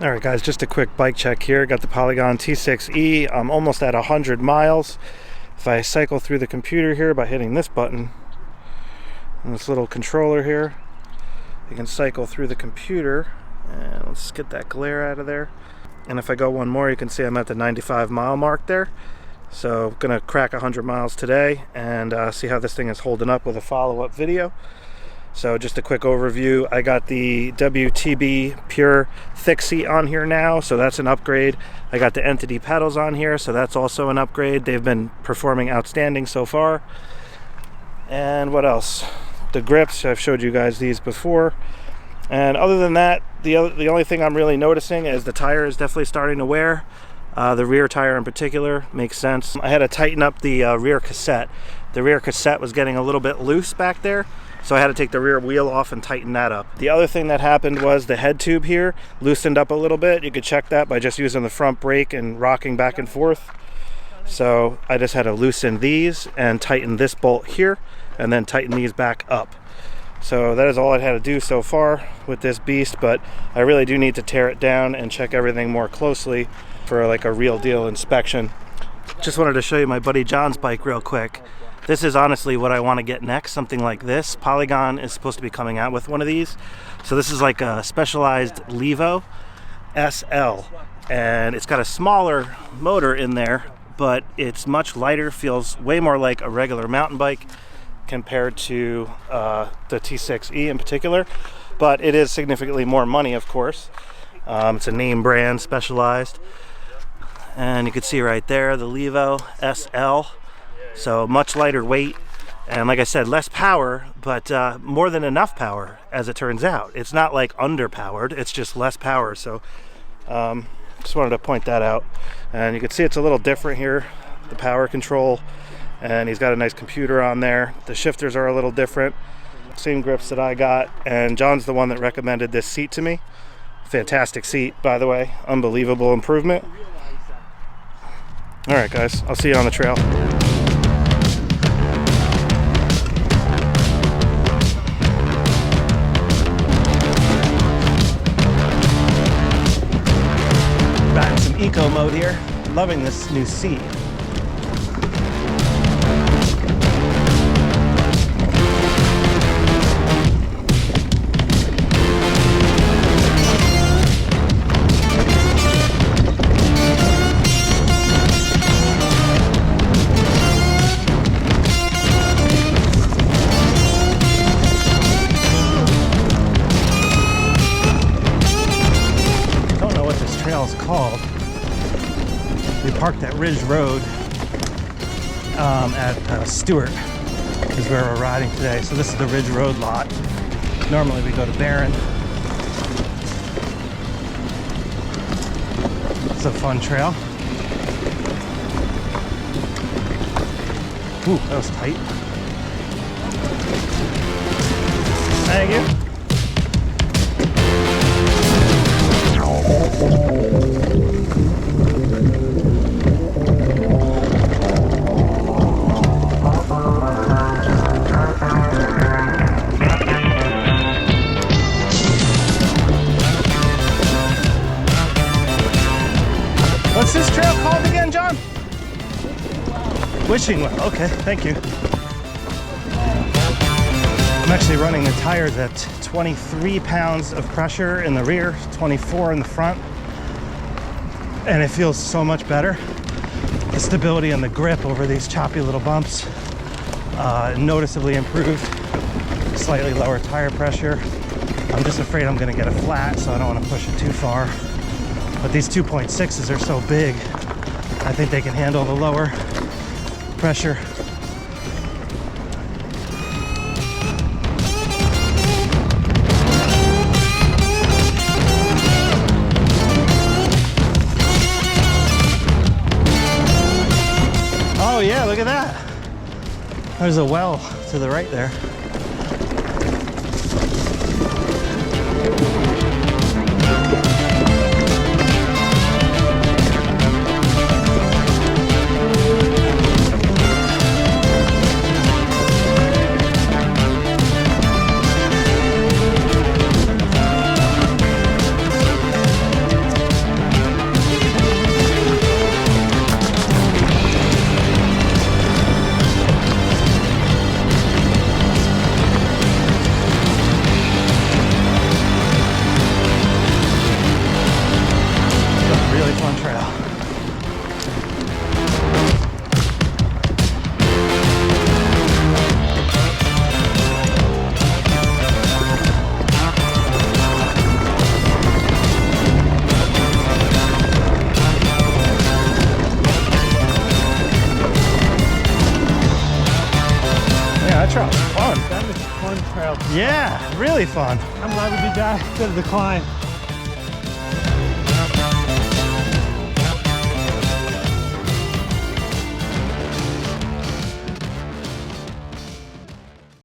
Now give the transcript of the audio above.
Alright guys, just a quick bike check here. Got the Polygon T6E. I'm almost at 100 miles. If I cycle through the computer here by hitting this button and this little controller here, you can cycle through the computer. And let's get that glare out of there. And if I go one more, you can see I'm at the 95 mile mark there. So gonna crack 100 miles today and see how this thing is holding up with a follow-up video. So just a quick overview. I got the WTB Pure thick seat on here now, so that's an upgrade. I got the Entity pedals on here, so that's also an upgrade. They've been performing outstanding so far. And what else? The grips, I've showed you guys these before. And other than that, the only thing I'm really noticing is the tire is definitely starting to wear. The rear tire in particular makes sense. I had to tighten up the rear cassette. The rear cassette was getting a little bit loose back there, so I had to take the rear wheel off and tighten that up. The other thing that happened was the head tube here loosened up a little bit. You could check that by just using the front brake and rocking back and forth. So I just had to loosen these and tighten this bolt here and then tighten these back up. So that is all I had to do so far with this beast, but I really do need to tear it down and check everything more closely for like a real deal inspection. Just wanted to show you my buddy John's bike real quick. This is honestly what I want to get next, something like this. Polygon is supposed to be coming out with one of these. So this is like a specialized Levo SL, and it's got a smaller motor in there, but it's much lighter, feels way more like a regular mountain bike compared to the T6E in particular, but it is significantly more money, of course. It's a name brand, specialized, and you can see right there the Levo SL. So much lighter weight, and like I said, less power, but more than enough power, as it turns out. It's not like underpowered, it's just less power. So just wanted to point that out. And you can see it's a little different here, the power control, and he's got a nice computer on there. The shifters are a little different, same grips that I got, and John's the one that recommended this seat to me. Fantastic seat, by the way, unbelievable improvement. All right guys, I'll see you on the trail. Back in some eco mode here. Loving this new seat. Called. We parked at Ridge Road at Stewart is where we're riding today. So this is the Ridge Road lot. Normally we go to Barron. It's a fun trail. Ooh, that was tight. Thank you. What's this trail called again, John? Wishing Well. Okay, thank you. I'm actually running the tires at 23 pounds of pressure in the rear, 24 in the front, and it feels so much better. The stability and the grip over these choppy little bumps noticeably improved. Slightly lower tire pressure. I'm just afraid I'm gonna get a flat, so I don't want to push it too far. But these 2.6s are so big, I think they can handle the lower pressure. Oh yeah, look at that. There's a well to the right there. Yeah, really fun. I'm glad we did that instead of the climb.